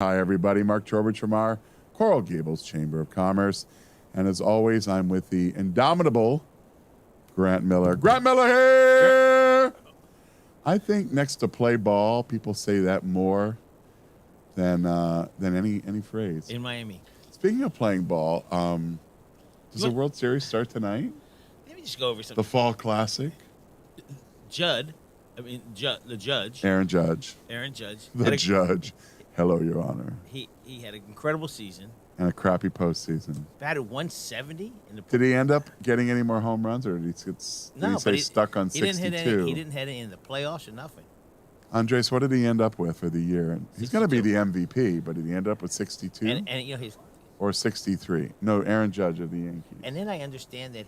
Hi, everybody. Mark Trowbridge from our Coral Gables Chamber of Commerce. And as always, I'm with the indomitable Grant Miller. Grant Miller here! I think next to play ball, people say that more than any phrase. In Miami. Speaking of playing ball, does the World Series start tonight? Let me just go over something. The Fall Classic? The judge. Aaron Judge. The judge. Hello, Your Honor. He had an incredible season. And a crappy postseason. Batted 170 in the. Did he end up getting any more home runs, or did he stay stuck on 62? He didn't hit any in the playoffs or nothing. Andres, what did he end up with for the year? He's going to be the MVP, but did he end up with 62? And his. Or 63? No, Aaron Judge of the Yankees. And then I understand that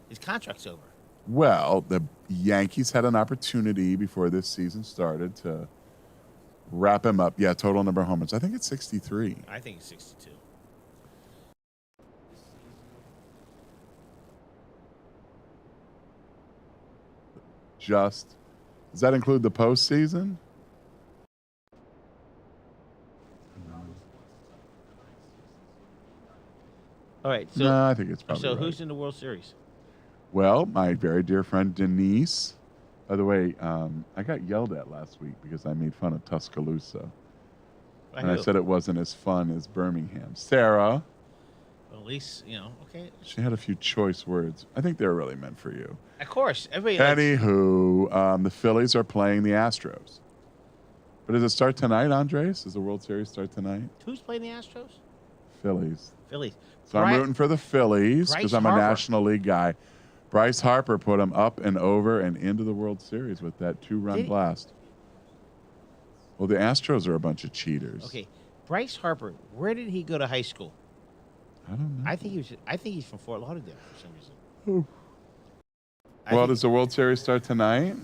his contract's over. Well, the Yankees had an opportunity before this season started to wrap him up. Yeah, total number of home runs. I think it's 63. I think it's 62. Does that include the postseason? All right. So, no, I think it's probably So right. who's in the World Series? Well, my very dear friend Denise. By the way, I got yelled at last week because I made fun of Tuscaloosa. And I said it wasn't as fun as Birmingham. Sarah. Well, at least, okay. She had a few choice words. I think they were really meant for you. Of course. Everybody Anywho, the Phillies are playing the Astros. But does it start tonight, Andres? Does the World Series start tonight? Who's playing the Astros? Phillies. So I'm I'm rooting for the Phillies because I'm a National League guy. Bryce Harper put them up and over and into the World Series with that 2-run blast. Well, the Astros are a bunch of cheaters. Okay. Bryce Harper, where did he go to high school? I don't know. I think he's from Fort Lauderdale for some reason. Well, does the World Series start tonight?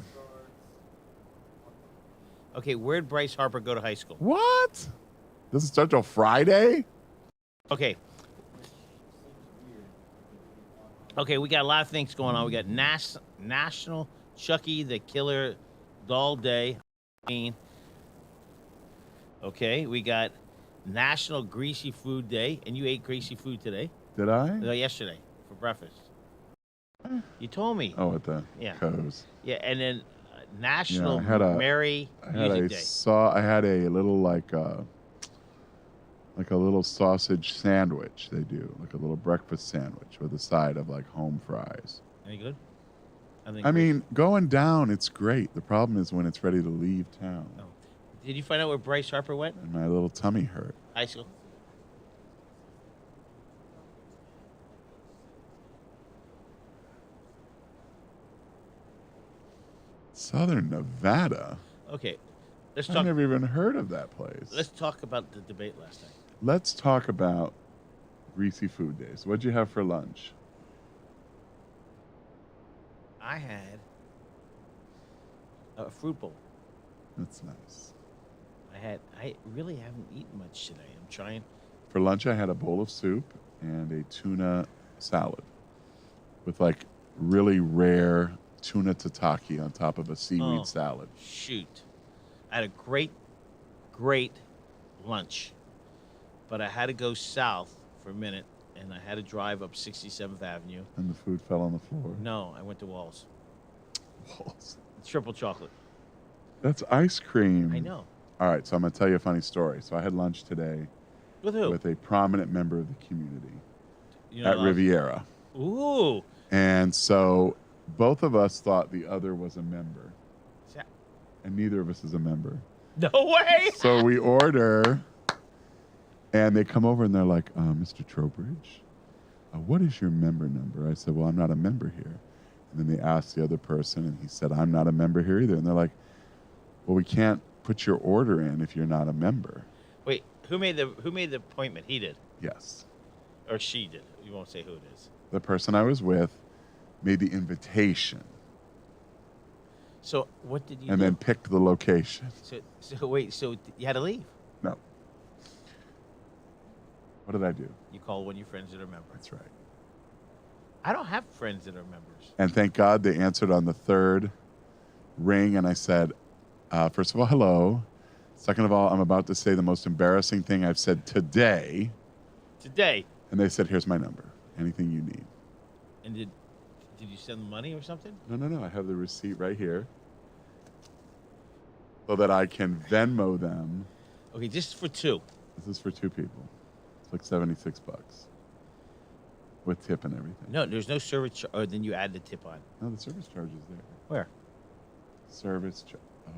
Okay, where'd Bryce Harper go to high school? What? Does it start till Friday? Okay. Okay, we got a lot of things going on. We got National Chucky the Killer Doll Day. Okay, we got National Greasy Food Day, and you ate greasy food today. Did I? No, yesterday for breakfast. You told me. Oh, at the Co's. Yeah, and then National Merry Music Day. I had a little like a little sausage sandwich they do, like a little breakfast sandwich with a side of like home fries. Any good? I mean, going down, it's great. The problem is when it's ready to leave town. Oh. Did you find out where Bryce Harper went? And my little tummy hurt. High school. Southern Nevada. Okay, let's I talk. never even heard of that place. Let's talk about the debate last night. Let's talk about greasy food days. What'd you have for lunch? I had a fruit bowl. That's nice. I really haven't eaten much today. I'm trying. For lunch, I had a bowl of soup and a tuna salad with like really rare tuna tataki on top of a seaweed salad. Shoot. I had a great lunch, but I had to go south for a minute, and I had to drive up 67th Avenue. And the food fell on the floor. No, I went to Walls. Walls. Triple chocolate. That's ice cream. I know. All right, so I'm going to tell you a funny story. So I had lunch today. With who? With a prominent member of the community at Riviera. Ooh. And so both of us thought the other was a member. And neither of us is a member. No way. So we order, and they come over and they're like, Mr. Trowbridge, what is your member number? I said, well, I'm not a member here. And then they asked the other person, and he said, I'm not a member here either. And they're like, well, we can't put your order in if you're not a member. Wait, who made the appointment? He did. Yes. Or she did. You won't say who it is. The person I was with made the invitation. So what did you do? And then picked the location. So wait, so you had to leave? No. What did I do? You called one of your friends that are members. That's right. I don't have friends that are members. And thank God they answered on the third ring, and I said, first of all, hello. Second of all, I'm about to say the most embarrassing thing I've said today. Today. And they said, here's my number. Anything you need. And did you send them money or something? No. I have the receipt right here. So that I can Venmo them. Okay, this is for two. This is for two people. It's like $76. With tip and everything. No, there's no service charge. Or then you add the tip on. No, the service charge is there. Where? Service charge. Oh.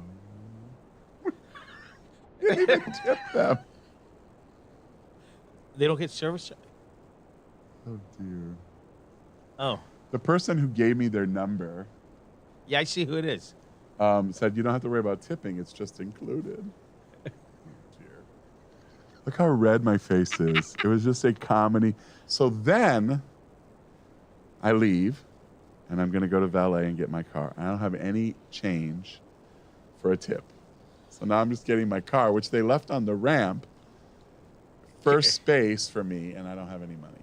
Didn't even tip them. They don't get service charge? Oh, dear. Oh. The person who gave me their number Yeah, I see who it is. said, you don't have to worry about tipping. It's just included. Oh, dear. Look how red my face is. It was just a comedy. So then I leave, and I'm going to go to valet and get my car. I don't have any change for a tip. So now I'm just getting my car, which they left on the ramp, first space for me, and I don't have any money.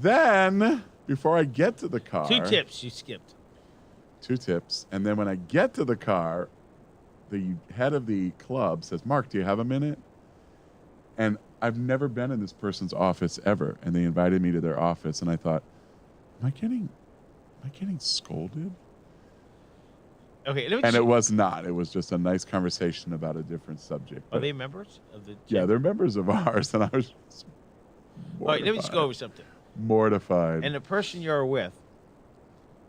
Then, before I get to the car... 2 tips you skipped. 2 tips. And then when I get to the car, the head of the club says, Mark, do you have a minute? And I've never been in this person's office ever. And they invited me to their office. And I thought, am I getting scolded? Okay, let me And it was not. It was just a nice conversation about a different subject. Are they members of the gym? Yeah, they're members of ours. And I was just All right, let me just go over something. Mortified. And the person you're with,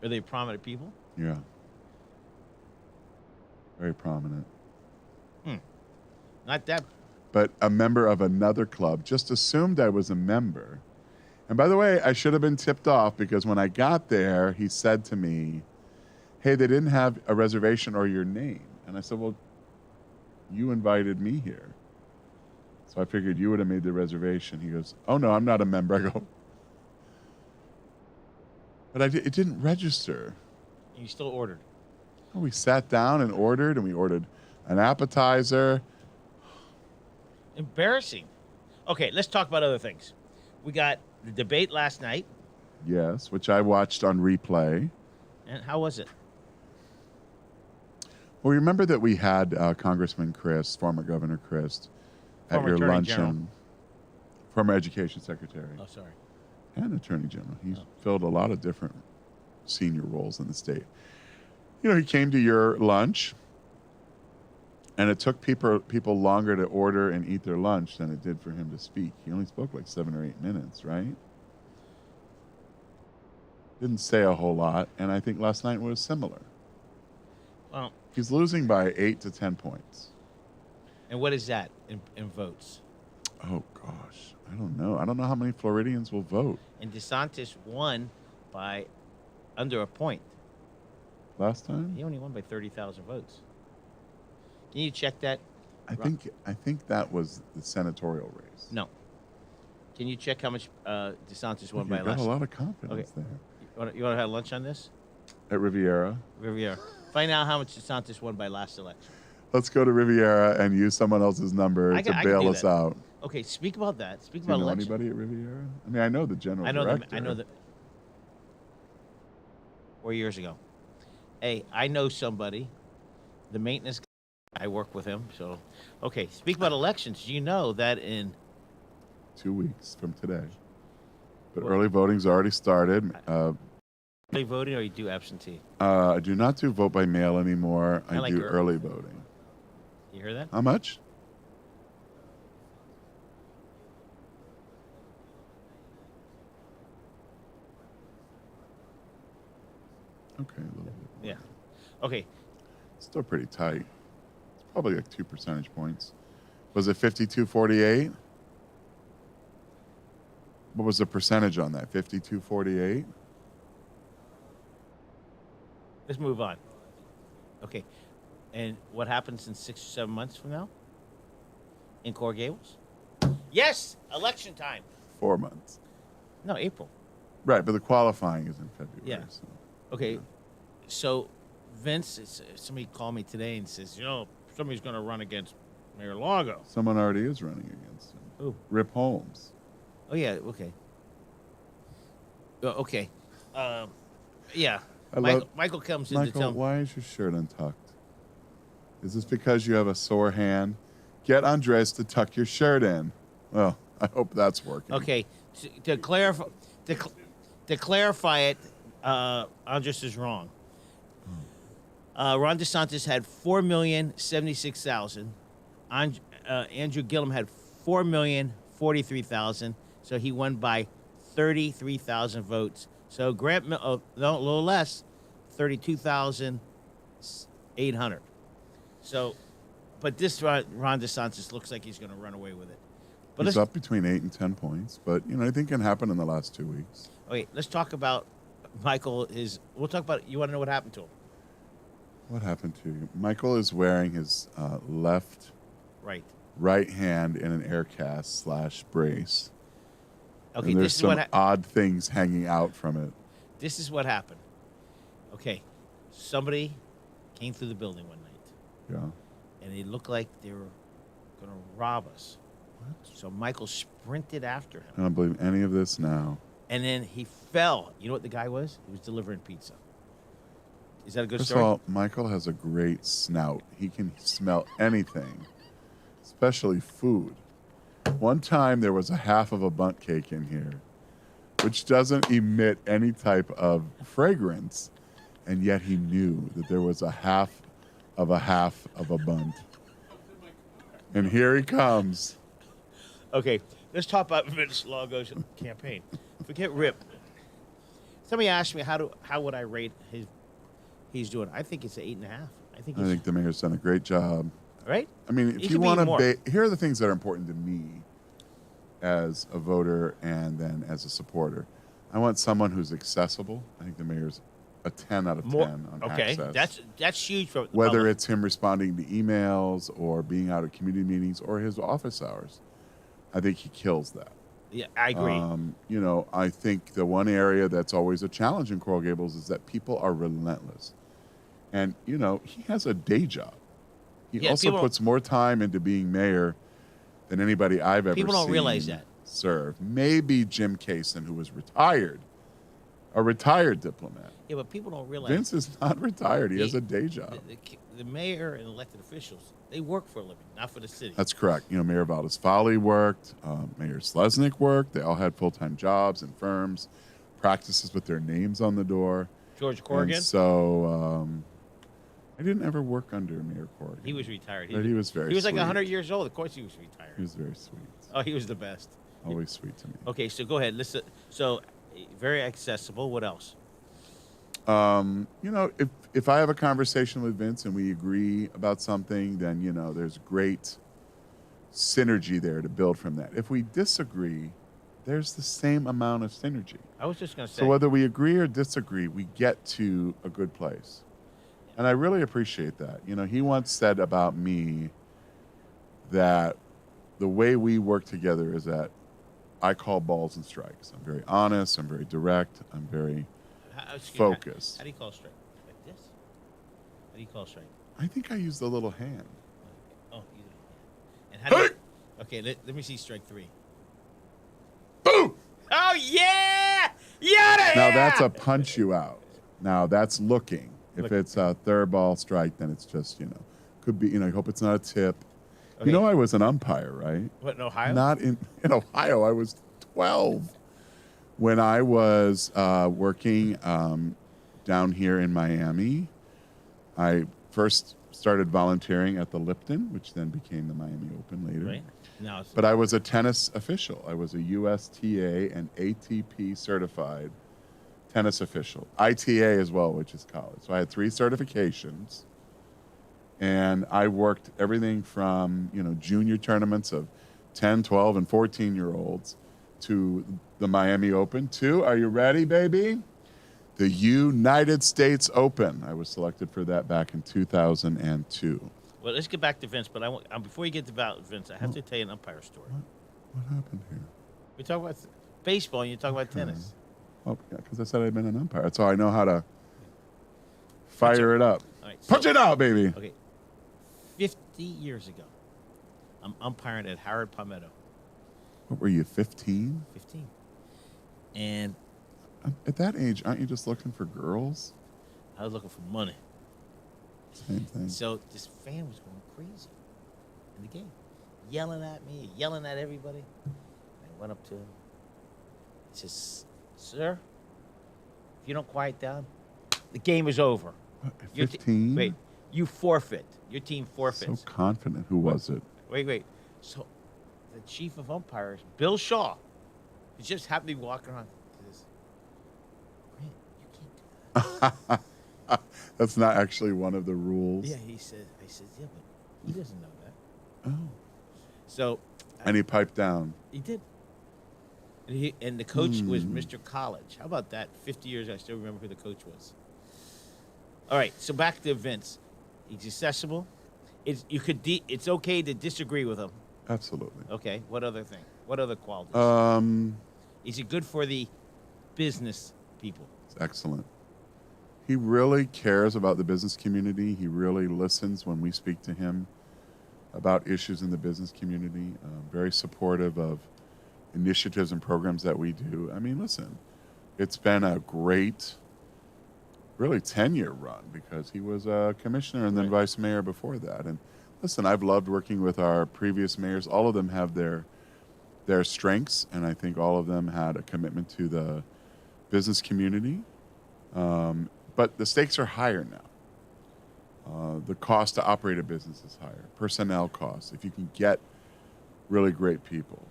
are they prominent people? Yeah. Very prominent. Not that. But a member of another club just assumed I was a member. And by the way, I should have been tipped off because when I got there, he said to me, hey, they didn't have a reservation or your name. And I said, well, you invited me here. So I figured you would have made the reservation. He goes, oh, no, I'm not a member. I go, but it didn't register. You still ordered. We sat down and we ordered an appetizer. Embarrassing. Okay, let's talk about other things. We got the debate last night. Yes, which I watched on replay. And how was it? Well, remember that we had Congressman Christ, former Governor Christ, at Former your Attorney luncheon. General. Former Education Secretary. Oh, sorry. And Attorney General. He's filled a lot of different senior roles in the state. You know, he came to your lunch, and it took people longer to order and eat their lunch than it did for him to speak. He only spoke like 7 or 8 minutes, right? Didn't say a whole lot, and I think last night was similar. Well, he's losing by 8 to 10 points. And what is that in votes? Oh, gosh. I don't know. I don't know how many Floridians will vote. And DeSantis won by under a point. Last time? He only won by 30,000 votes. Can you check that? I think that was the senatorial race. No. Can you check how much DeSantis won You by got last? a lot of confidence Okay. there. You want to have lunch on this? At Riviera. Riviera. Find out how much DeSantis won by last election. Let's go to Riviera and use someone else's number I can bail do us that. out. Okay, speak about that. Speak Do you about know election. anybody at Riviera? I mean, I know the general director. I know that. 4 years ago. Hey, I know somebody, the maintenance guy. I work with him. So, okay, speak about elections. You know that in 2 weeks from today. But early voting's already started. early voting, or you do absentee. I do not do vote by mail anymore. I like do early voting. You hear that? How much? Okay, a little bit. Yeah. Okay. Still pretty tight. It's probably like 2 percentage points. Was it 52-48? What was the percentage on that? 52-48? Let's move on. Okay. And what happens in 6 or 7 months from now? In Coral Gables? Yes! Election time. 4 months. No, April. Right, but the qualifying is in February. Yeah. So. Okay. So, Vince, somebody called me today and says, somebody's going to run against Mayor Lago. Someone already is running against him. Who? Rip Holmes. Oh, yeah. Okay. Okay. Yeah. Michael comes in to Michael, tell me. why is your shirt untucked? Is this because you have a sore hand? Get Andres to tuck your shirt in. Well, I hope that's working. Okay, to clarify, to clarify it, Andres is wrong. Ron DeSantis had 4,076,000. Andrew Gillum had 4,043,000. So he won by 33,000 votes. So Grant, no, a little less, 32,800. So, but this Ron DeSantis looks like he's going to run away with it. But He's up between 8 and 10 points, but anything can happen in the last 2 weeks. Okay, let's talk about Michael. We'll talk about. You want to know what happened to him? What happened to you? Michael is wearing his right hand in an air cast / brace. Okay, and there's this is some what odd things hanging out from it. This is what happened. Okay, somebody came through the building one night. Yeah. And it looked like they were going to rob us. What? So Michael sprinted after him. I don't believe any of this now. And then he fell. You know what the guy was? He was delivering pizza. Is that a good First story? of all, Michael has a great snout. He can smell anything, especially food. One time there was a half of a bundt cake in here, which doesn't emit any type of fragrance, and yet he knew that there was a half of a bundt. And here he comes. Okay, let's talk about Vince Lago's campaign. Forget Rip. Somebody asked me how would I rate he's doing. I think it's an 8.5. I think the mayor's done a great job. Right? I mean, if you want to, here are the things that are important to me as a voter and then as a supporter. I want someone who's accessible. I think the mayor's a 10 out of 10 on access. That's huge for whether it's him responding to emails or being out at community meetings or his office hours. I think he kills that. Yeah, I agree. I think the one area that's always a challenge in Coral Gables is that people are relentless. And, he has a day job. He also puts more time into being mayor than anybody I've ever seen. People don't realize that. Serve. Maybe Jim Kaysen, who was retired, a retired diplomat. Yeah, but people don't realize. Vince is not retired. He has a day job. The mayor and elected officials, they work for a living, not for the city. That's correct. Mayor Valdez-Foley worked. Mayor Slesnick worked. They all had full-time jobs and firms, practices with their names on the door. George Corrigan? And so I didn't ever work under Mayor Corrigan. He was retired. But he was very sweet. He was like 100 years old. Of course he was retired. He was very sweet. Oh, he was the best. Always sweet to me. Okay, so go ahead. Listen. So, very accessible. What else? If I have a conversation with Vince and we agree about something, then, there's great synergy there to build from that. If we disagree, there's the same amount of synergy. I was just going to say. So whether we agree or disagree, we get to a good place. And I really appreciate that. He once said about me that the way we work together is that I call balls and strikes. I'm very honest. I'm very direct. I'm very focused. How do you call strike? Like this? How do you call strike? I think I use the little hand. Oh, you do. And how do you, okay, let me see strike 3. Boom! Oh, yeah! Yeah! Now, that's a punch you out. Now, that's looking. If it's a third ball strike, then it's just, could be, I hope it's not a tip. Okay. I was an umpire, right? What, in Ohio? Not in Ohio. I was 12 when I was working down here in Miami. I first started volunteering at the Lipton, which then became the Miami Open later. Right. Now but I was a tennis official. I was a USTA and ATP certified tennis official. ITA as well, which is college. So I had 3 certifications. And I worked everything from, junior tournaments of 10, 12, and 14-year-olds to the Miami Open to, are you ready, baby? The United States Open. I was selected for that back in 2002. Well, let's get back to Vince, but before you get to Vince, I have to tell you an umpire story. What happened here? We talk about baseball and you talk about tennis. Oh, yeah, because I said I'd been an umpire. That's how I know how to fire it up. All right, Punch it out, baby. Okay. 50 years ago, I'm umpiring at Howard Palmetto. What were you, 15? 15. And at that age, aren't you just looking for girls? I was looking for money. Same thing. So this fan was going crazy in the game, yelling at me, yelling at everybody. I went up to him. He says, "Sir, if you don't quiet down, the game is over. Your 15? wait, you forfeit. Your team So forfeits." confident. Who was it? Wait. So the chief of umpires, Bill Shaw, he just happened to be walking around. He says, "Grant, you can't do that." That's not actually one of the rules. Yeah, he said. I said, "Yeah, but he doesn't know that." Oh. So And he piped down. he did. And the coach was Mr. College. How about that? 50 years, I still remember who the coach was. All right, so back to Vince. He's accessible. It's okay to disagree with him. Absolutely. Okay, what other thing? What other qualities? Is he good for the business people? It's excellent. He really cares about the business community. He really listens when we speak to him about issues in the business community. Very supportive of initiatives and programs that we do. I mean, listen, it's been a great, really 10-year run because he was a commissioner and then Right. vice mayor before that. And listen, I've loved working with our previous mayors. All of them have their strengths, and I think all of them had a commitment to the business community. But the stakes are higher now. The cost to operate a business is higher. Personnel costs, if you can get really great people.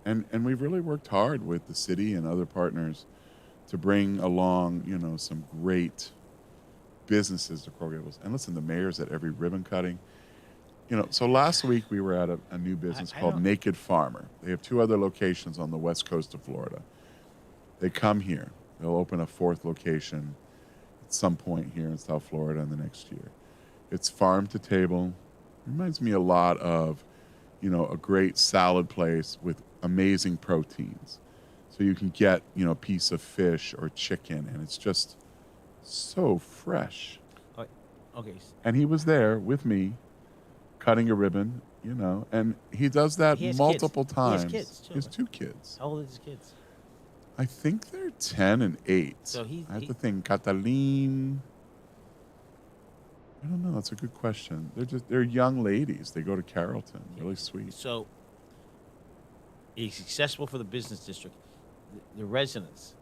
And we've really worked hard with the city and other partners to bring along, some great businesses to Coral Gables. And listen, the mayor's at every ribbon cutting. So last week we were at a new business I called know. Naked Farmer. They have 2 other locations on the west coast of Florida. They come here. They'll open a 4th location at some point here in South Florida in the next year. It's farm to table. Reminds me a lot of, a great salad place with amazing proteins. So you can get, a piece of fish or chicken, and it's just so fresh. Okay. And he was there with me, cutting a ribbon, and he does that He has multiple kids. He has times. kids, too, He has right? 2 kids. How old are his kids? I think they're 10 and 8. So I have to think. Cataline. I don't know. That's a good question. They're young ladies. They go to Carrollton. Really sweet. So he's accessible for the business district. The residents.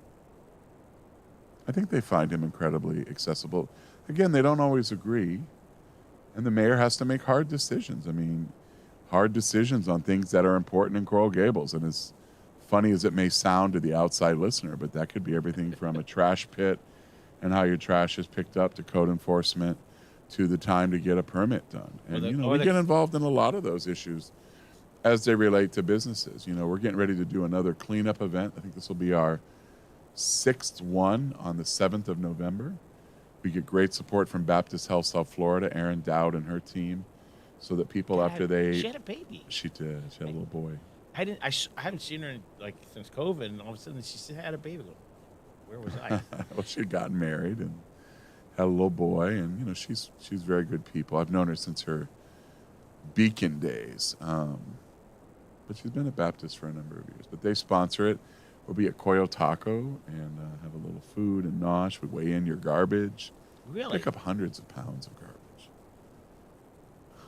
I think they find him incredibly accessible. Again, they don't always agree, and the mayor has to make hard decisions. I mean, hard decisions on things that are important in Coral Gables. And as funny as it may sound to the outside listener, but that could be everything from a trash pit and how your trash is picked up to code enforcement to the time to get a permit done. And, we get involved in a lot of those issues as they relate to businesses. We're getting ready to do another cleanup event. I think this will be our 6th one on the 7th of November. We get great support from Baptist Health South Florida, Erin Dowd and her team, so that people after they... She had a baby. She did. She had a little boy. I haven't seen her since COVID, and all of a sudden she had a baby. Where was I? Well, she had gotten married and had a little boy, and she's very good people. I've known her since her Beacon days, but she's been a Baptist for a number of years. But they sponsor it. We'll be at Coyo Taco and have a little food and nosh. We weigh in your garbage. Really? Pick up hundreds of pounds of garbage.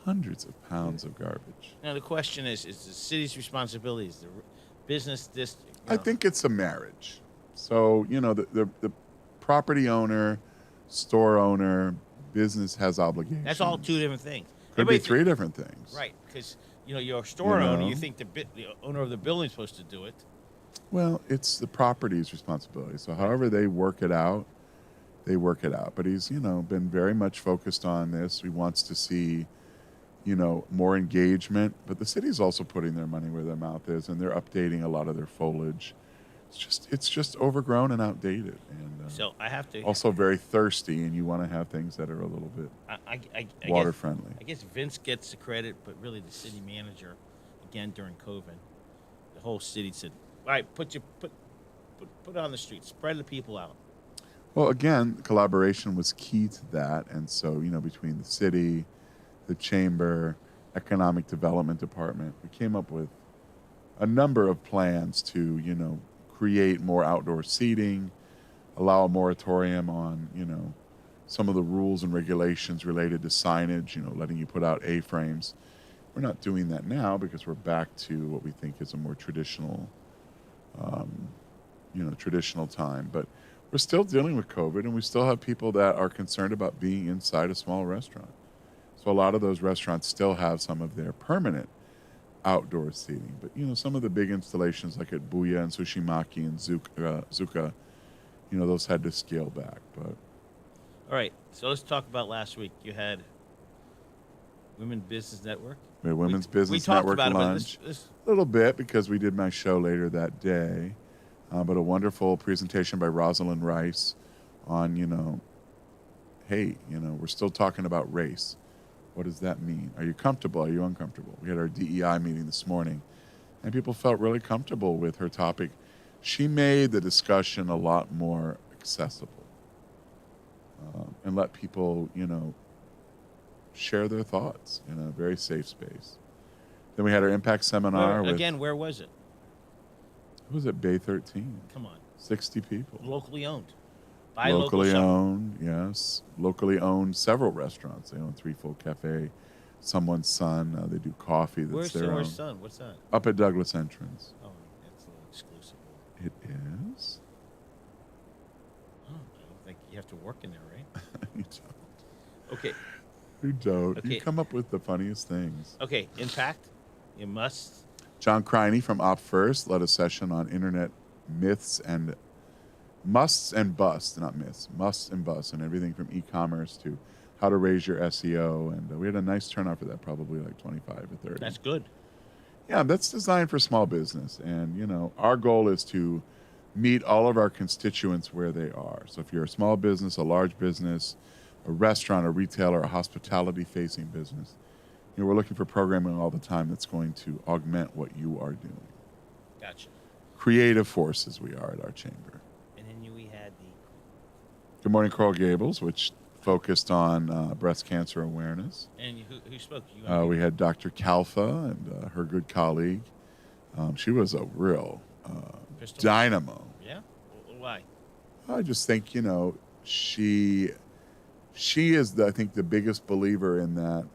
Hundreds of pounds of garbage. Now the question is the city's responsibility, is the business district? I think it's a marriage. So, the property owner, store owner, business has obligations. that's all 2 different things. Could be Everybody 3 different things. Right, because you're a store owner. know? You think the owner of the building's supposed to do it. Well, it's the property's responsibility. So however they work it out, they work it out. But he's, been very much focused on this. He wants to see, more engagement. But the city's also putting their money where their mouth is, and they're updating a lot of their foliage. It's just overgrown and outdated. And So I have to also very thirsty, and you want to have things that are a little bit I water guess, friendly. I guess Vince gets the credit, but really the city manager, again during COVID, the whole city said, "All right, put it on the street, spread the people out." Well, again, collaboration was key to that. And so, between the city, the chamber, economic development department, we came up with a number of plans to, create more outdoor seating, allow a moratorium on, some of the rules and regulations related to signage, letting you put out A-frames. We're not doing that now because we're back to what we think is a more traditional, traditional time. But we're still dealing with COVID, and we still have people that are concerned about being inside a small restaurant. So a lot of those restaurants still have some of their permanent outdoor seating. But, some of the big installations like at Booyah and Sushimaki and Zuka, those had to scale back. But All right, so let's talk about last week. You had Women Business Network. we had Women's Business talked Network about lunch. it, but this, A little bit because we did my show later that day. But a wonderful presentation by Rosalind Rice on, hey, we're still talking about race. What does that mean? Are you comfortable? Are you uncomfortable? We had our DEI meeting this morning, and people felt really comfortable with her topic. She made the discussion a lot more accessible and let people, share their thoughts in a very safe space. Then we had our impact seminar. where was it? It was at Bay 13. Come on. 60 people. Locally owned. By Locally local owned, yes. Locally owned several restaurants. They own Threefold Cafe, Someone's Son. They do coffee. That's their own. Where's Son? What's that? Up at Douglas Entrance. Oh, that's a little exclusive. It is? Oh, I don't think you have to work in there, right? You don't. Okay. You don't. Okay. You come up with the funniest things. Okay. Impact. You must. John Criney from Op First led a session on internet myths and musts and busts, not myths, musts and busts, and everything from e-commerce to how to raise your SEO. And we had a nice turnout for that, probably like 25 or 30. That's good. Yeah, that's designed for small business. And, our goal is to meet all of our constituents where they are. So if you're a small business, a large business, a restaurant, a retailer, a hospitality-facing business, we're looking for programming all the time that's going to augment what you are doing. Gotcha. Creative forces we are at our chamber. And then we had the Good Morning Coral Gables, which focused on breast cancer awareness. And who spoke? We had Dr. Kalfa and her good colleague. She was a real dynamo. Yeah? Why? I just think, she is, I think, the biggest believer in that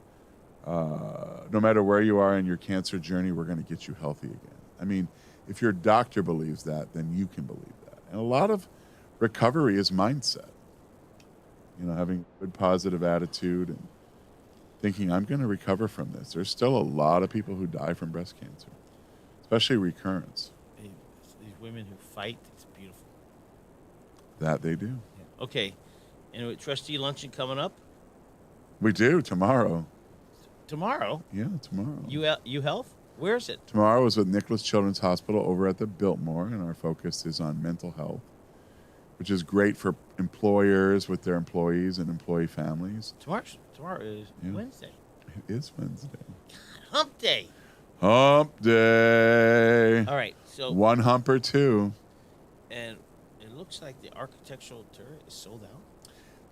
no matter where you are in your cancer journey, we're going to get you healthy again. I mean, if your doctor believes that, then you can believe that. And a lot of recovery is mindset. Having a good positive attitude and thinking, I'm going to recover from this. There's still a lot of people who die from breast cancer, especially recurrence. These women who fight, it's beautiful. That they do. Yeah. Okay. And with trustee luncheon coming up? We do, tomorrow. Tomorrow? Yeah, tomorrow. You Health? Where is it? Tomorrow is with Nicholas Children's Hospital over at the Biltmore, and our focus is on mental health, which is great for employers with their employees and employee families. Tomorrow is Wednesday. It is Wednesday. God, hump day. Hump day. All right, so one hump or two. And it looks like the architectural turret is sold out.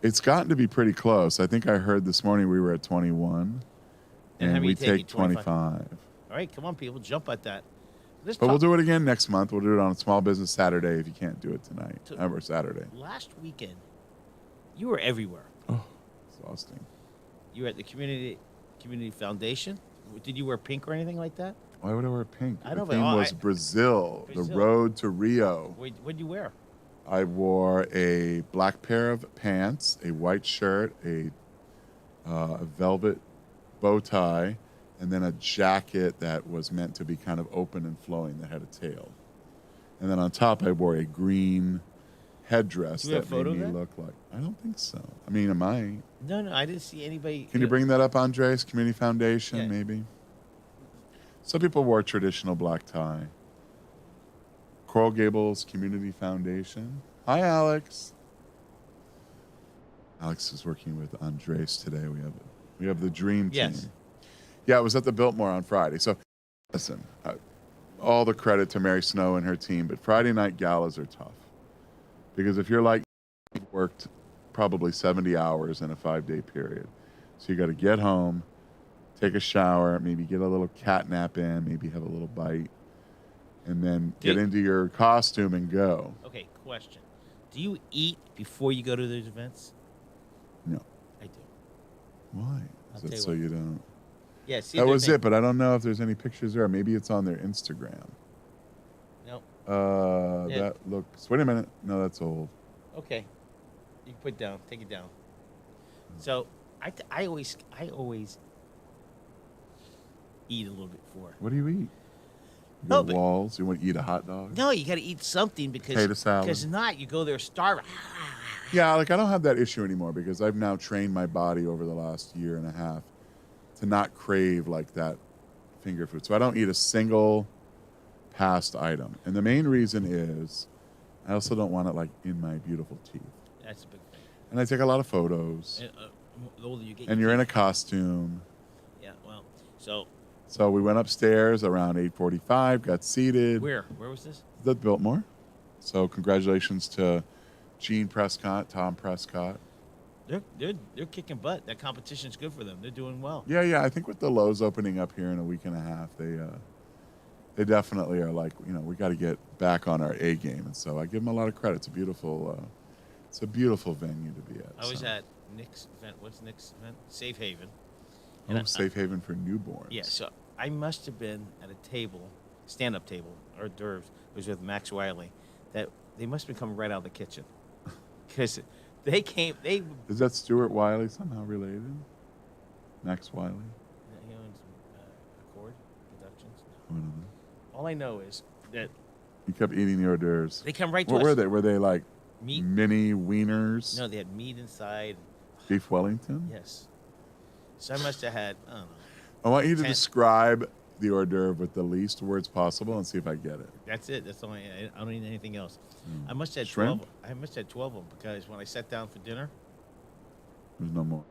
It's gotten to be pretty close. I think I heard this morning we were at 21, and we take 25. All right, come on, people, jump at that. We'll do it again next month. We'll do it on a Small Business Saturday if you can't do it tonight or Saturday. Last weekend, you were everywhere. Oh, exhausting. You were at the community foundation. Did you wear pink or anything like that? Why would I wear pink? I know, the theme was Brazil, the road to Rio. What did you wear? I wore a black pair of pants, a white shirt, a velvet bow tie, and then a jacket that was meant to be kind of open and flowing that had a tail. And then on top, I wore a green headdress that made me look like... I don't think so. I mean, am I... No, I didn't see anybody... Can you bring that up, Andres? Community Foundation, maybe? Some people wore traditional black tie. Coral Gables Community Foundation. Hi, Alex. Alex is working with Andres today. We have the dream team. Yes. Yeah, it was at the Biltmore on Friday. So, listen, all the credit to Mary Snow and her team, but Friday night galas are tough. Because if you're like, you've worked probably 70 hours in a 5-day period. So you got to get home, take a shower, maybe get a little cat nap in, maybe have a little bite, and then get into your costume and go. Okay, question. Do you eat before you go to those events? No. I do. Why? I'll Is tell it you so what. you don't? Yeah, see, That their was thing- it, but I don't know if there's any pictures there. Maybe it's on their Instagram. No. Yeah. That looks. Wait a minute. No, that's old. Okay. You can put it down. Take it down. So I always eat a little bit before. What do you eat? You No, got but- walls. You want to eat a hot dog? No, you got to eat something Potato salad. because not you go there starving. Yeah, like I don't have that issue anymore because I've now trained my body over the last year and a half to not crave like that finger food. So I don't eat a single past item. And the main reason is I also don't want it like in my beautiful teeth. That's a big thing. And I take a lot of photos. And, the older you get, And you're in a costume. Yeah. Well, so So we went upstairs around 8:45, got seated. where was this? The Biltmore. So congratulations to Gene Prescott, Tom Prescott. They're kicking butt. That competition's good for them. They're doing well. Yeah. I think with the Lowe's opening up here in a week and a half, they definitely are like, we got to get back on our A game. And so I give them a lot of credit. It's a beautiful venue to be at. I was so. at Nick's event. What's Nick's event? Safe Haven. Safe haven for newborns. Yeah, so I must have been at a table, stand-up table, hors d'oeuvres. It was with Max Wiley. That they must have been coming right out of the kitchen, because they came. Is that Stuart Wiley somehow related? Max Wiley? He owns Accord Productions. I don't know. All I know is that You kept eating the hors d'oeuvres. they come right to What us. were they? Were they like Meat. mini wieners? No, they had meat inside. Beef Wellington? Yes. So I must have had. I don't know. I want you to 10. describe the hors d'oeuvre with the least words possible and see if I get it. That's it. That's all. I don't need anything else. I must have had Shrimp? 12. I must have had 12 of them because when I sat down for dinner, There's no more.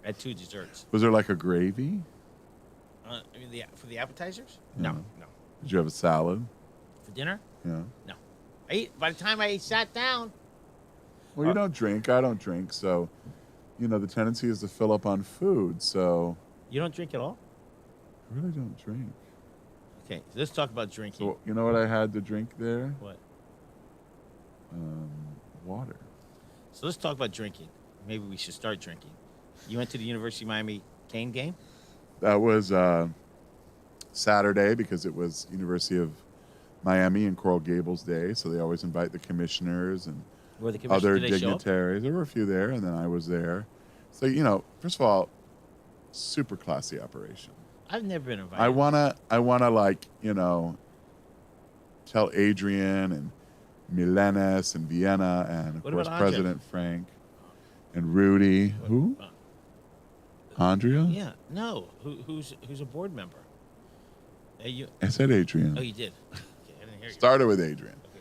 I had 2 desserts. Was there like a gravy? I mean, for the appetizers? No. Did you have a salad? For dinner? Yeah. No. By the time I sat down, Well, you don't drink. I don't drink. So, the tendency is to fill up on food. So, you don't drink at all? I really don't drink. Okay, so let's talk about drinking. So, you know what I had to drink there? What? Water. So let's talk about drinking. Maybe we should start drinking. You went to the University of Miami Cane game? That was Saturday because it was University of Miami and Coral Gables Day. So they always invite the commissioners and Were the other commissioners, did they show up? dignitaries. There were a few there, and then I was there. So, first of all, super classy operation. I've never been invited. I wanna like, tell Adrian and Milenis and Vienna and of What course about Andre? President Frank and Rudy. Who? Andrea? Yeah, no. Who's a board member? You? I said Adrian. Oh, you did. Okay, I didn't hear you. Started with Adrian. Okay.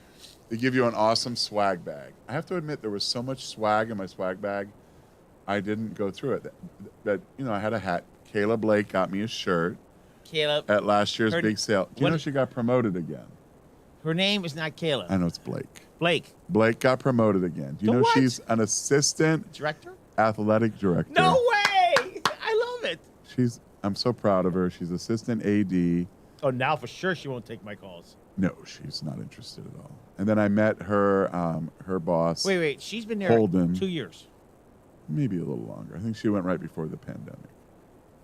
They give you an awesome swag bag. I have to admit there was so much swag in my swag bag, I didn't go through it. But I had a hat. Kayla Blake got me a shirt Caleb. at last year's Her- big sale. Do you what- know she got promoted again? Her name is not Caleb. I know it's Blake. Blake. Blake got promoted again. Do you To know what? she's an assistant Director? athletic director? No way! I love it. I'm so proud of her. She's assistant AD. Oh, now for sure she won't take my calls. No, she's not interested at all. And then I met her boss. Wait. She's been there Holden. 2 years. Maybe a little longer. I think she went right before the pandemic.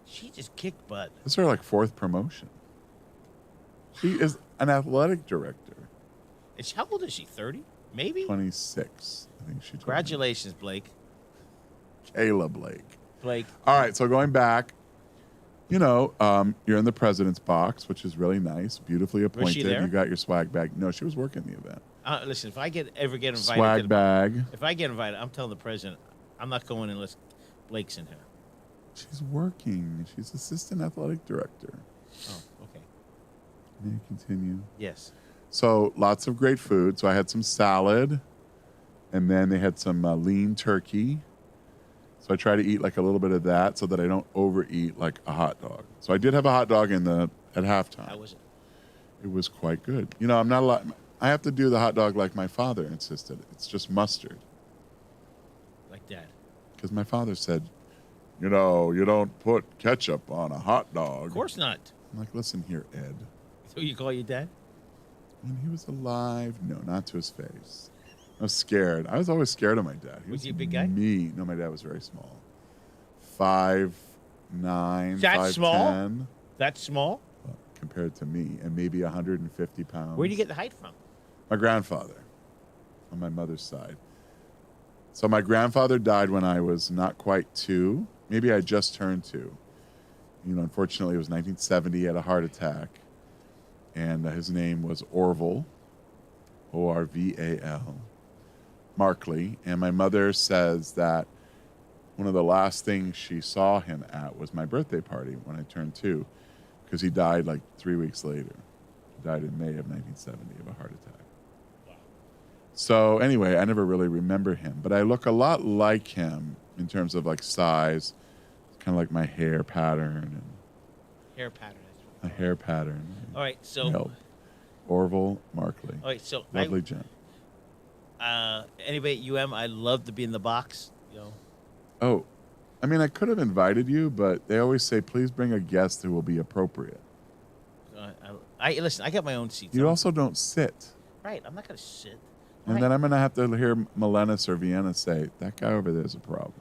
She just kicked butt. This is her like 4th promotion. She is an athletic director. How old is she? 30? Maybe? 26. I think she told me. Congratulations, Blake. Kayla Blake. Blake. All right, so going back, you're in the president's box, which is really nice, beautifully appointed. Was she there? You got your swag bag. No, she was working the event. Listen, if I ever get invited, Swag bag. if I get invited, I'm telling the president, I'm not going unless Blake's in here. She's working. She's assistant athletic director. Oh, okay. May I continue? Yes. So lots of great food. So I had some salad, and then they had some lean turkey. So I try to eat like a little bit of that so that I don't overeat like a hot dog. So I did have a hot dog at halftime. How was it? It was quite good. I'm not allowed. I have to do the hot dog like my father insisted. It's just mustard. Like that. Because my father said, you don't put ketchup on a hot dog. Of course not. I'm like, listen here, Ed. So you call your dad? When he was alive, no, not to his face. I was scared. I was always scared of my dad. Was he a big guy? Me. No, my dad was very small. 5'9", That's small? 5'10", That's small? compared to me, and maybe 150 pounds. Where do you get the height from? My grandfather, on my mother's side. So my grandfather died when I was not quite 2. Maybe I just turned 2. Unfortunately, it was 1970. He had a heart attack. And his name was Orval, Orval, Markley. And my mother says that one of the last things she saw him at was my birthday party when I turned 2, because he died like 3 weeks later. He died in May of 1970 of a heart attack. Wow. So anyway, I never really remember him, but I look a lot like him in terms of like size, kind of like my hair pattern. And hair pattern. a hair pattern. All right, so Orval Markley. All right, so lovely gent. Anybody at UM, I'd love to be in the box. Oh, I mean, I could have invited you, but they always say, please bring a guest who will be appropriate. Listen. I got my own seat. You also don't sit. Right, I'm not going to sit. And then I'm going to have to hear Melenis or Vienna say, that guy over there is a problem.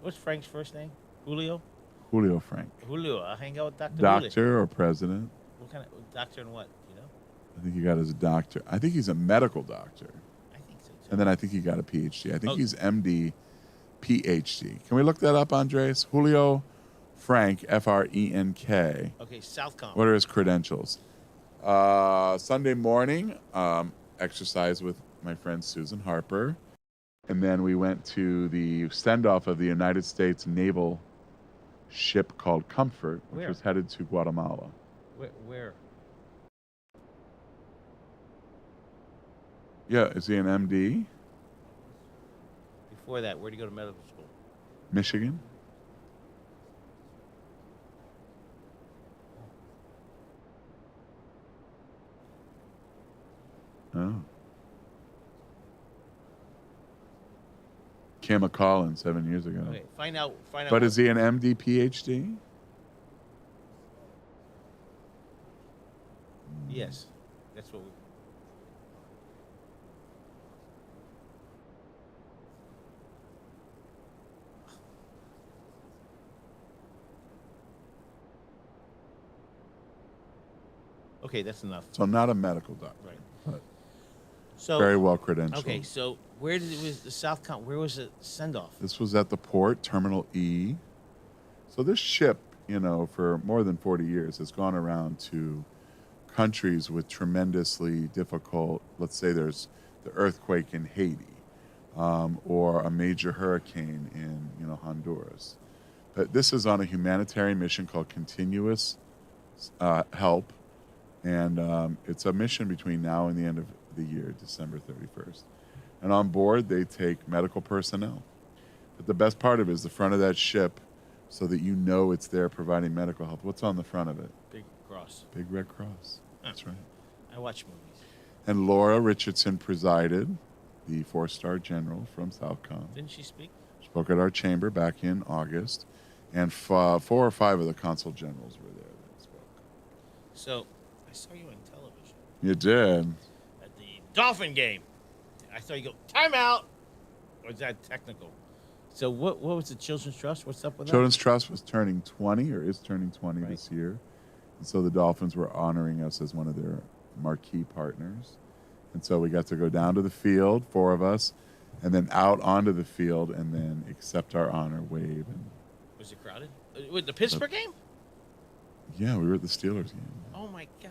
What's Frank's first name? Julio? Julio Frank. Julio. I'll hang out with Dr. Doctor Julio. or president? What kind of doctor and what? You know? I think he got his doctor. I think he's a medical doctor. I think so too. And then I think he got a PhD. I think he's MD, PhD. Can we look that up, Andres? Julio Frank, Frenk. Okay, Southcom. What are his credentials? Sunday morning, exercise with my friend Susan Harper. And then we went to the send-off of the United States Naval ship called Comfort, which was headed to Guatemala. Where? Yeah, is he an MD? Before that, where'd you go to medical school? Michigan. Oh. Cam McCollin 7 years ago. Okay, find out. But is he an MD, PhD? Yes, that's what we. Okay, that's enough. So not a medical doctor. Right. But so very well credentialed. Okay, so where was the Southcom? Where was the send off? This was at the port, Terminal E. So this ship, for more than 40 years has gone around to countries with tremendously difficult, let's say there's the earthquake in Haiti, or a major hurricane in, Honduras. But this is on a humanitarian mission called Continuous Help. And it's a mission between now and the end of the year, December 31st. And on board, they take medical personnel. But the best part of it is the front of that ship, so that it's there providing medical help. What's on the front of it? Big cross. Big red cross. That's right. I watch movies. And Laura Richardson presided, the 4-star general from Southcom. Didn't she speak? Spoke at our chamber back in August. And 4 or 5 of the consul generals were there that spoke. So, I saw you on television. You did. At the Dolphin game. I saw you go, timeout! Or is that technical? So what was the Children's Trust? What's up with that? Children's Trust was turning 20, or is turning 20 Right. this year. And so the Dolphins were honoring us as one of their marquee partners. And so we got to go down to the field, 4 of us, and then out onto the field and then accept our honor, wave. And was it crowded? With the Pittsburgh game? yeah, we were at the Steelers game. Oh, my God.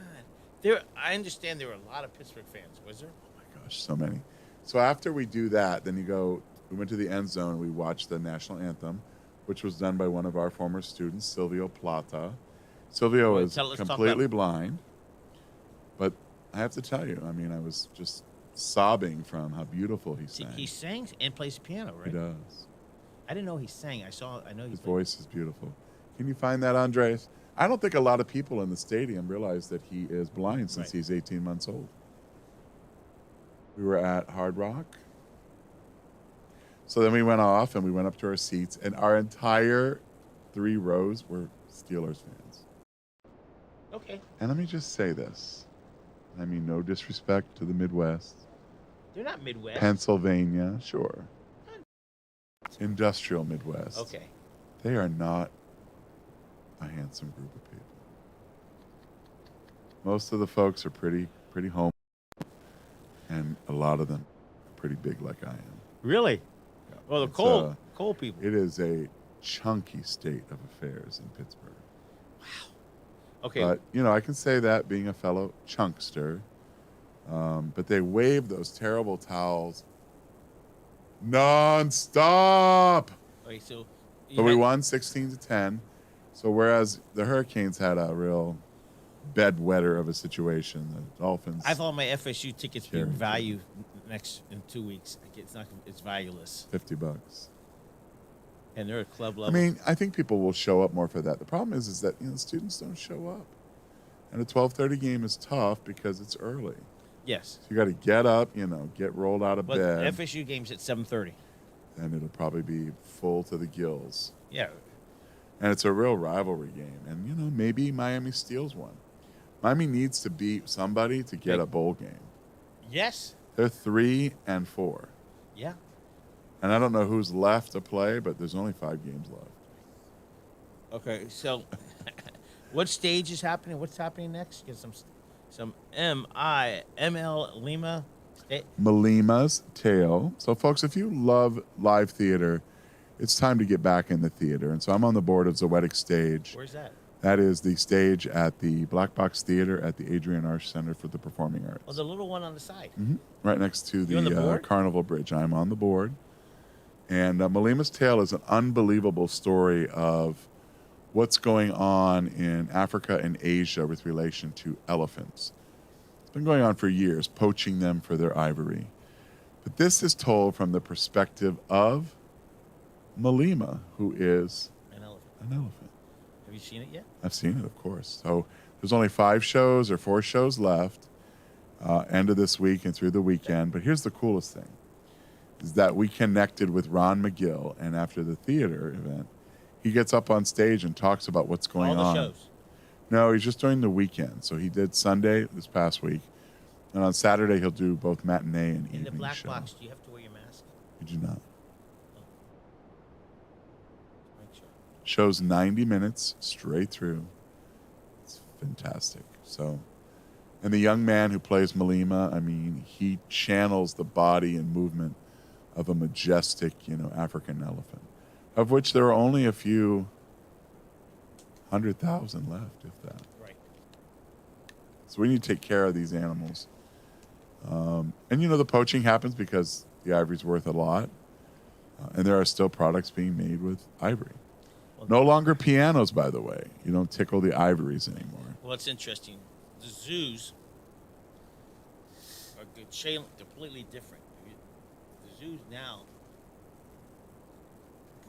I understand there were a lot of Pittsburgh fans. Was there? Oh, my gosh, so many. So after we do that, then we went to the end zone, and we watched the national anthem, which was done by one of our former students, Silvio Plata. Silvio is completely blind, but I have to tell you, I was just sobbing from how beautiful he sang. He sings and plays piano, right? He does. I didn't know he sang. I know his voice is beautiful. Can you find that, Andres? I don't think a lot of people in the stadium realize that he is blind since he's 18 months old. We were at Hard Rock. So then we went off and we went up to our seats, and our entire 3 rows were Steelers fans. Okay. And let me just say this. I mean, no disrespect to the Midwest, They're not Midwest. Pennsylvania, sure. Industrial Midwest. Okay. They are not a handsome group of people. Most of the folks are pretty home, and a lot of them are pretty big like I am. Really? Yeah. Well, the It's, coal people. It is a chunky state of affairs in Pittsburgh. Okay. But, I can say that being a fellow chunkster. But they wave those terrible towels non-stop. Okay, so We won 16-10. So whereas the Hurricanes had a real bedwetter of a situation, the Dolphins. I thought my FSU tickets being Carry. value in 2 weeks. It's valueless, $50. and they're at club I level. mean, I think people will show up more for that. The problem is that the students don't show up, and a 12:30 game is tough because it's early. Yes, So you got to get up, get rolled out of but bed, FSU game's at 7:30. and it'll probably be full to the gills. Yeah, And it's a real rivalry game, and maybe Miami steals one. Miami needs to beat somebody to get a bowl game. yes, They're 3-4. yeah. And I don't know who's left to play, but there's only 5 games left. Okay, so what stage is happening? What's happening next? Get some ML Lima. Malima's Tale. So, folks, if you love live theater, it's time to get back in the theater. And so I'm on the board of Zoetic Stage. Where's that? That is the stage at the Black Box Theater at the Adrian Arch Center for the Performing Arts. Oh, the little one on the side. Right next to You on the the board? Carnival Bridge. I'm on the board. And Malima's Tale is an unbelievable story of what's going on in Africa and Asia with relation to elephants. It's been going on for years, poaching them for their ivory. But this is told from the perspective of Malima, who is An elephant. an elephant. Have you seen it yet? I've seen it, of course. So there's only 5 shows or 4 shows left, end of this week and through the weekend. But here's the coolest thing, is that we connected with Ron McGill, and after the theater event, he gets up on stage and talks about what's going All on. the shows. No, he's just doing the weekend. So he did Sunday this past week, and on Saturday he'll do both matinee and evening In the black show. box, do you have to wear your mask? You do not. Make sure. Show's 90 minutes straight through. It's fantastic. So, and the young man who plays Malima, I mean, he channels the body and movement of a majestic, African elephant, of which there are only a few 100,000 left, if that. Right. So we need to take care of these animals. And the poaching happens because the ivory's worth a lot. And there are still products being made with ivory. No longer pianos, by the way. You don't tickle the ivories anymore. Well, it's interesting. The zoos are completely different. The zoos now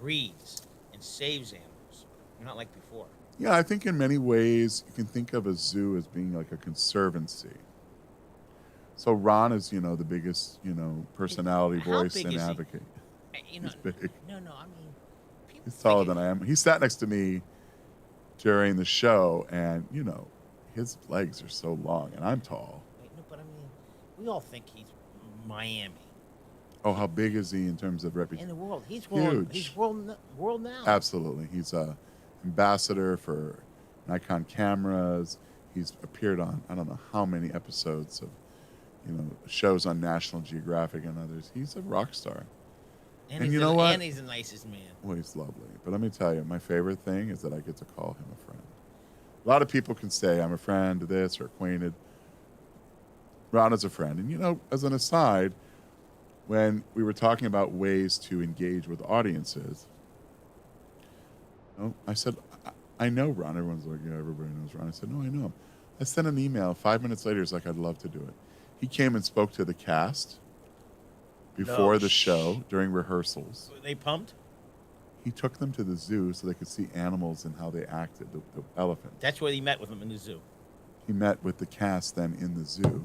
breeds and saves animals, not like before. Yeah, I think in many ways you can think of a zoo as being like a conservancy. So Ron is, the biggest, personality How voice big and is he? advocate. He's big. No, I mean, people He's taller think than I am. He sat next to me during the show, and his legs are so long, and I'm tall. No, but I mean, we all think he's Miami Oh, how big is he in terms of in reputation? the world. He's Huge. world now. Absolutely, he's a ambassador for Nikon cameras. He's appeared on I don't know how many episodes of shows on National Geographic and others. He's a rock star. And you he's know what? And he's the nicest man. Well, he's lovely. But let me tell you, my favorite thing is that I get to call him a friend. A lot of people can say I'm a friend to this or acquainted. Ron is a friend. And, as an aside, when we were talking about ways to engage with audiences, I said, I know Ron. Everyone's like, yeah, everybody knows Ron. I said, no, I know him. I sent an email. 5 minutes later, he's like, I'd love to do it. He came and spoke to the cast before the show during rehearsals. Were they pumped? He took them to the zoo so they could see animals and how they acted, the elephant. That's where he met with them in the zoo. He met with the cast then in the zoo.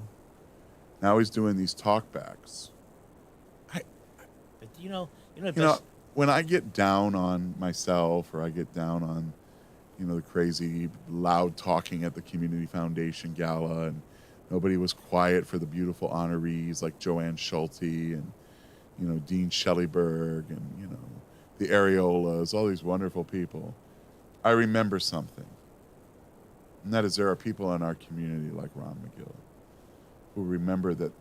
Now he's doing these talkbacks. But best, When I get down on myself or I get down on, the crazy loud talking at the Community Foundation Gala and Nobody was quiet for the beautiful honorees like Joanne Schulte and, Dean Schelleberg and, the Areolas, all these wonderful people. I remember something. And that is there are people in our community like Ron McGill who remember that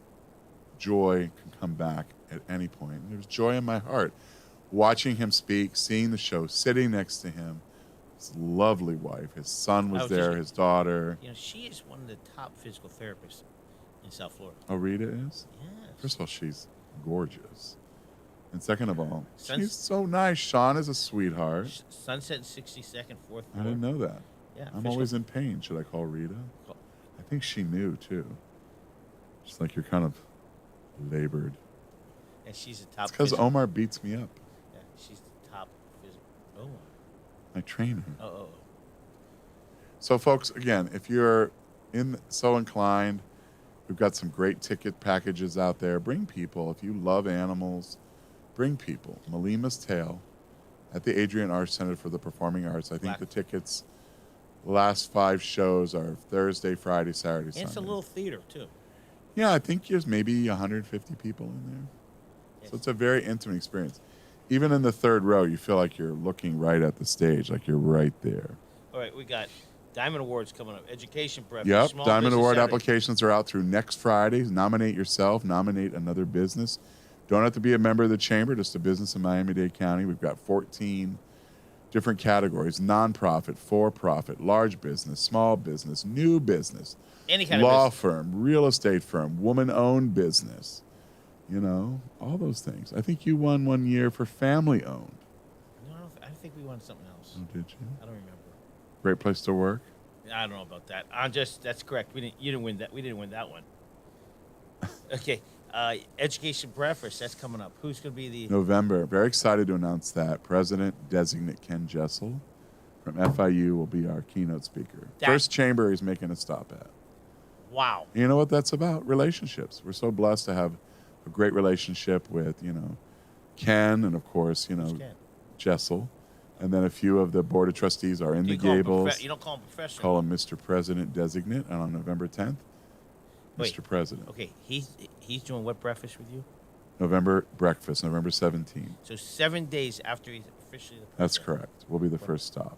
joy can come back at any point. And there was joy in my heart watching him speak, seeing the show, sitting next to him, his lovely wife, his son was there, his daughter. She is one of the top physical therapists in South Florida. Oh, Rita is? Yes. First of all, she's gorgeous. And second of all, she's so nice. Sean is a sweetheart. Sunset 62nd, 4th floor. I didn't know that. Yeah. I'm always in pain. Should I call Rita? I think she knew, too. Just like you're kind of labored. And she's a top. It's because Omar beats me up. Yeah, she's the top physical. Omar. I train her. Oh. So, folks, again, if you're so inclined, we've got some great ticket packages out there. Bring people. If you love animals, bring people. Malima's Tale at the Adrian Arch Center for the Performing Arts. I think the tickets, the last 5 shows are Thursday, Friday, Saturday, Sunday. It's a little theater, too. Yeah, I think there's maybe 150 people in there. Yes. So it's a very intimate experience. Even in the third row, you feel like you're looking right at the stage, like you're right there. All right, we got Diamond Awards coming up. Education breakfast. Yep, Small Diamond Award Saturday. applications are out through next Friday. Nominate yourself, nominate another business. Don't have to be a member of the chamber, just a business in Miami-Dade County. We've got 14 different categories: nonprofit, for-profit, large business, small business, new business, any kind law of business. firm, real estate firm, woman-owned business. All those things. I think you won one year for family-owned. No, I think we won something else. Oh, did you? I don't remember. Great place to work. I don't know about that. That's correct. You didn't win that. We didn't win that one. Okay. Education breakfast, that's coming up. Who's going to be the... November. Very excited to announce that. President-designate Ken Jessel from FIU will be our keynote speaker. First chamber he's making a stop at. Wow. You know what that's about? Relationships. We're so blessed to have a great relationship with, Ken and, of course, Jessel. And then a few of the board of trustees are in the Gables. You don't call him professional. Call him Mr. President-designate. And on November 10th, Mr. President. Okay, he's doing what breakfast with you? November breakfast, November 17th. So 7 days after he's officially the president. That's correct. We'll be the first stop.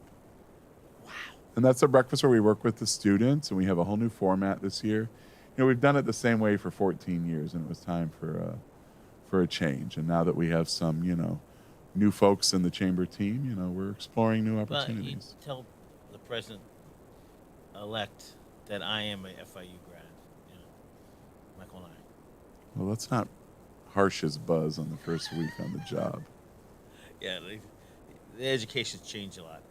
Wow. And that's a breakfast where we work with the students, and we have a whole new format this year. We've done it the same way for 14 years, and it was time for a change. And now that we have some, new folks in the chamber team, we're exploring new opportunities. But you tell the president-elect that I am a FIU grad. I'm not going to lie. Well, let's not harsh his buzz on the first week on the job. Yeah, the education's changed a lot.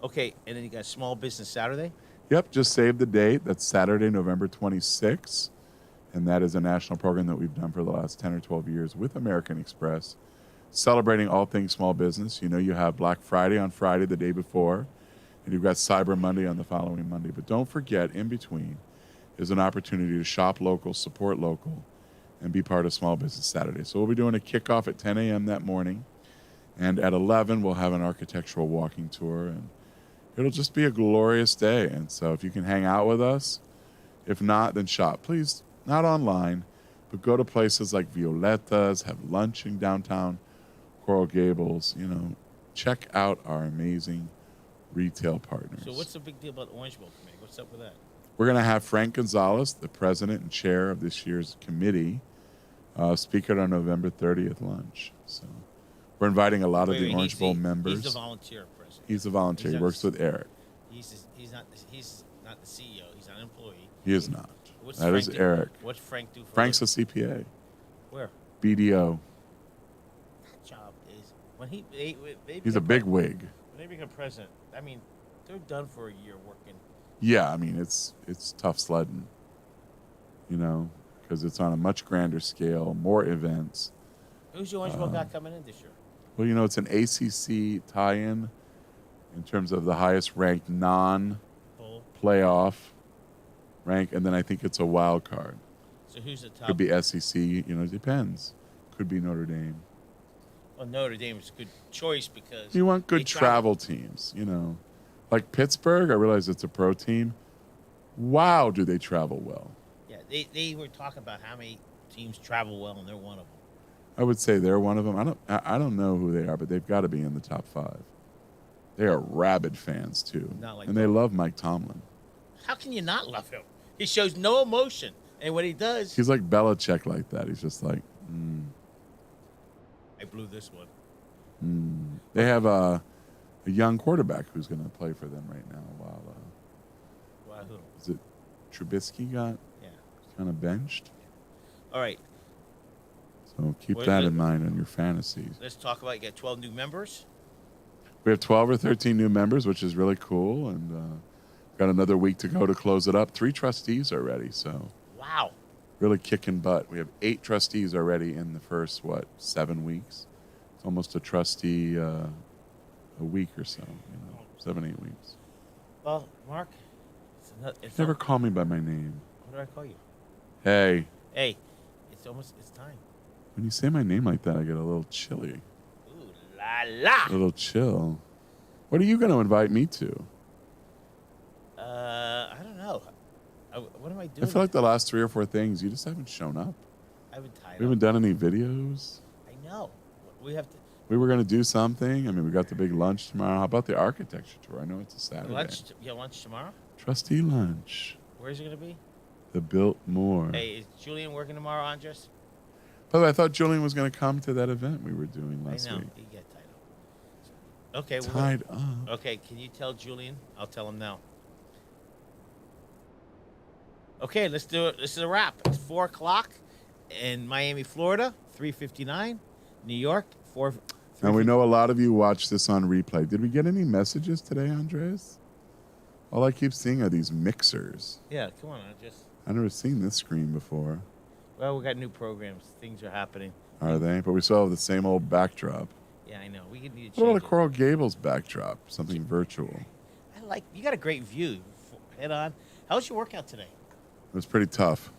Okay, and then you got Small Business Saturday? Yep, just save the date. That's Saturday, November 26th. And that is a national program that we've done for the last 10 or 12 years with American Express, celebrating all things small business. You have Black Friday on Friday the day before, and you've got Cyber Monday on the following Monday. But don't forget, in between is an opportunity to shop local, support local, and be part of Small Business Saturday. So we'll be doing a kickoff at 10 a.m. that morning. And at 11, we'll have an architectural walking tour. And it'll just be a glorious day. And so if you can hang out with us, if not, then shop. Please, not online, but go to places like Violetta's, have lunch in downtown Coral Gables. Check out our amazing retail partners. So what's the big deal about the Orange Bowl Committee? What's up with that? We're going to have Frank Gonzalez, the president and chair of this year's committee, speak at our November 30th lunch. So we're inviting a lot of the Orange Bowl members. He's the volunteer president. He's a volunteer. He works with Eric. He's not the CEO. He's not an employee. He is not. That is Eric. What's Frank do for Frank's a CPA. Where? BDO. That job is when he's a big wig. When they become president, they're done for a year working. Yeah, it's tough sledding, because it's on a much grander scale, more events. Who's the Orange Bowl guy coming in this year? Well, it's an ACC tie-in in terms of the highest ranked non-playoff rank, and then I think it's a wild card. So who's the top? Could be SEC, it depends. Could be Notre Dame. Well, Notre Dame is a good choice because you want good travel teams, Like Pittsburgh, I realize it's a pro team. Wow, do they travel well? Yeah, They were talking about how many teams travel well, and they're one of them. I would say they're one of them. I don't know who they are, but they've got to be in the top 5. They are rabid fans too, Not like and they Dolphins. love Mike Tomlin. How can you not love him? He shows no emotion, and when he does, He's like Belichick like that. He's just like, I blew this one. They have a young quarterback who's going to play for them right now. While Wow, who? is it Trubisky got Yeah. kind of benched? All right, So keep What- that in mind on your fantasies. let's talk about. You got 12 new members. We have 12 or 13 new members, which is really cool, and got another week to go to close it up. 3 trustees already, so Wow. really kicking butt. We have 8 trustees already in the first 7 weeks. It's almost a trustee a week or so, 7, 8 weeks. Well, Mark, it's Never not, call me by my name. what do I call you? Hey, Hey, it's time. when you say my name like that, I get a little chilly, Ooh la la. a little chill. What are you going to invite me to? I don't know. What am I I doing? feel like the last 3 or 4 things, you just haven't shown up. I've been tied We up. haven't done any videos. I know. We have to We were going to do something. I mean, we got the big lunch tomorrow. How about the architecture tour? I know it's a Saturday. lunch tomorrow. Trustee lunch. Where's it gonna be? The Biltmore. Hey, is Julian working tomorrow, Andres? By the way, I thought Julian was going to come to that event we were doing last I know. week. He got tied up. Okay. Tied up. Okay. Can you tell Julian? I'll tell him now. Okay, let's do it. This is a wrap. It's 4:00 in Miami, Florida. 3:59. New York. 4. And we know a lot of you watch this on replay. Did we get any messages today, Andres? All I keep seeing are these mixers. Yeah. Come on, Andres. I've never seen this screen before. Well, we got new programs. Things are happening. Are they? But we still have the same old backdrop. Yeah, I know. We need to change What about a it. Coral Gables backdrop? Something virtual. I like. You got a great view. Head on. How was your workout today? It was pretty tough.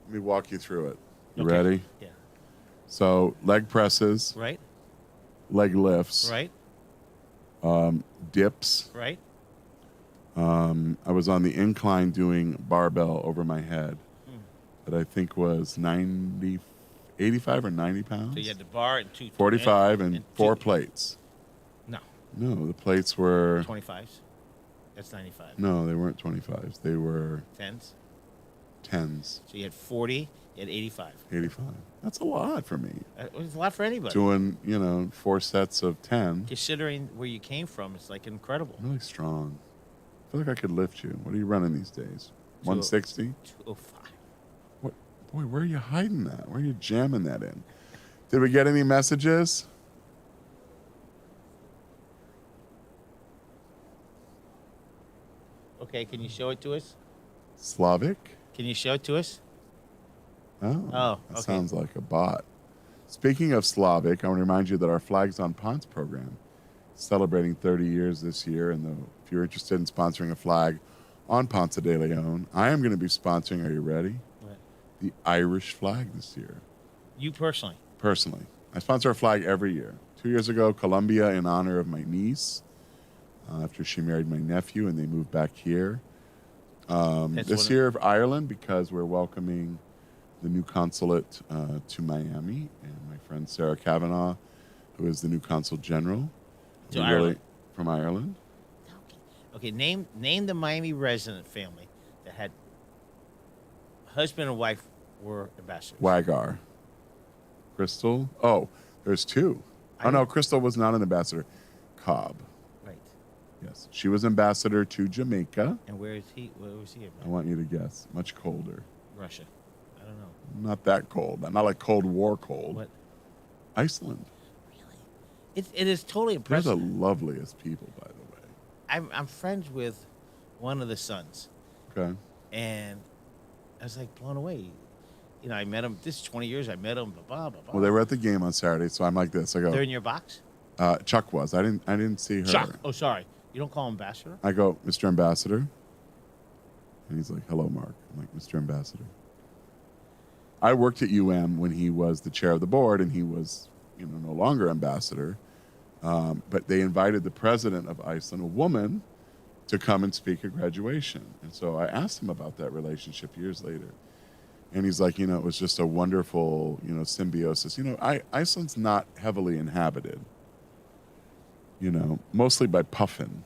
Let me walk you through it. You Okay. ready? Yeah. So leg presses, Right. leg lifts, Right. dips. Right. I was on the incline doing barbell over my head that I think was 85 or 90 pounds. So you had the bar and 45 and 4 two- plates. No, No, the plates were 25s. That's 95. no, they weren't 25s. They were 10s. 10s. So you had 40. You had 85. 85. That's a lot for me. It was a lot for anybody. Doing 4 sets of 10. Considering where you came from, it's like incredible. Really strong. I feel like I could lift you. What are you running these days? 160? 205. What? Boy, where are you hiding that? Where are you jamming that in? Did we get any messages? Okay, can you show it to us? Slavic? Can you show it to us? Oh, Oh, that okay. sounds like a bot. Speaking of Slavic, I want to remind you that our Flags on Ponce program is celebrating 30 years this year. And if you're interested in sponsoring a flag on Ponce de Leon, I am going to be sponsoring, are you ready? What? The Irish flag this year. You personally. Personally. I sponsor a flag every year. 2 years ago, Colombia in honor of my niece after she married my nephew and they moved back here. This year of Ireland because we're welcoming the new consulate to Miami and my friend Sarah Kavanaugh, who is the new consul general. To We're Ireland. from Ireland. Okay. Name the Miami resident family that had husband and wife were ambassadors. Wagar. Crystal. Oh, there's 2. Oh, no, Crystal was not an ambassador. Cobb. Right. Yes. She was ambassador to Jamaica. And where is he? Where was he? I want you to guess. Much colder. Russia. I don't know. Not that cold. Not like Cold War cold. What? Iceland. Really? It is totally They're the impressive. loveliest people, by the way. I'm friends with one of the sons, Okay. and I was like blown away. You know, I met him. This is 20 years. I met him. Blah blah blah. Well, they were at the game on Saturday, so I'm like this. I They're go. in your box. Chuck was. I didn't see her. Chuck. Oh, sorry. You don't call him ambassador. I go, Mr. Ambassador, and he's like, "Hello, Mark." I'm like, "Mr. Ambassador." I worked at UM when he was the chair of the board, and he was, no longer ambassador. But they invited the president of Iceland, a woman, to come and speak at graduation. And so I asked him about that relationship years later. And he's like, it was just a wonderful, symbiosis. Iceland's not heavily inhabited, mostly by puffin.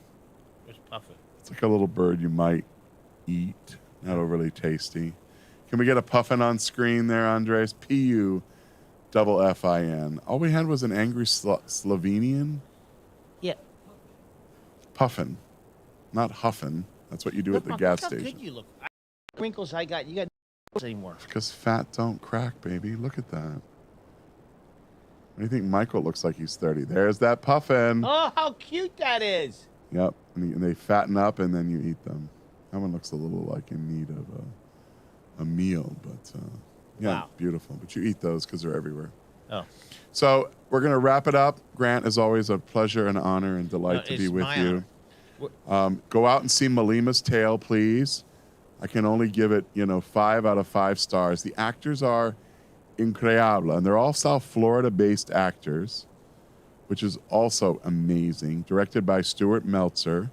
Where's Puffin? It's like a little bird you might eat, not overly tasty. Can we get a puffin on screen there, Andres? Puffin. All we had was an angry Slovenian. Yeah. Puffin, not huffin. That's what you do at the gas look station. How good you look. Wrinkles I got. You got wrinkles anymore. Because fat don't crack, baby. Look at that. What do you think Michael looks like he's 30? There's that puffin. Oh, how cute that is. Yep. And they fatten up and then you eat them. That one looks a little like in need of a meal, but yeah, wow. Beautiful. But you eat those because they're everywhere. Oh. So we're going to wrap it up. Grant, as always, a pleasure and honor and delight to be with you. Go out and see Malima's Tale, please. I can only give it, 5 out of 5 stars. The actors are incredible, and they're all South Florida-based actors, which is also amazing. Directed by Stuart Meltzer.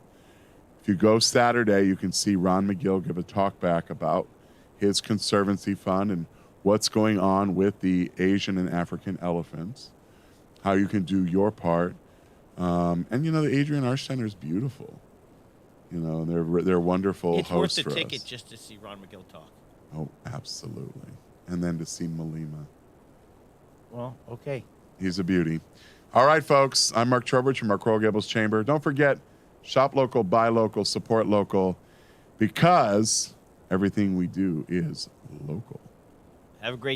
If you go Saturday, you can see Ron McGill give a talk back about his Conservancy Fund and what's going on with the Asian and African elephants, how you can do your part. And, the Adrian Arch Center is beautiful. They're wonderful it's hosts worth the for ticket us. just to see Ron McGill talk. Oh, absolutely. And then to see Malima. Well, okay. He's a beauty. All right, folks. I'm Mark Trowbridge from our Coral Gables Chamber. Don't forget, shop local, buy local, support local, because everything we do is local. Have a great day.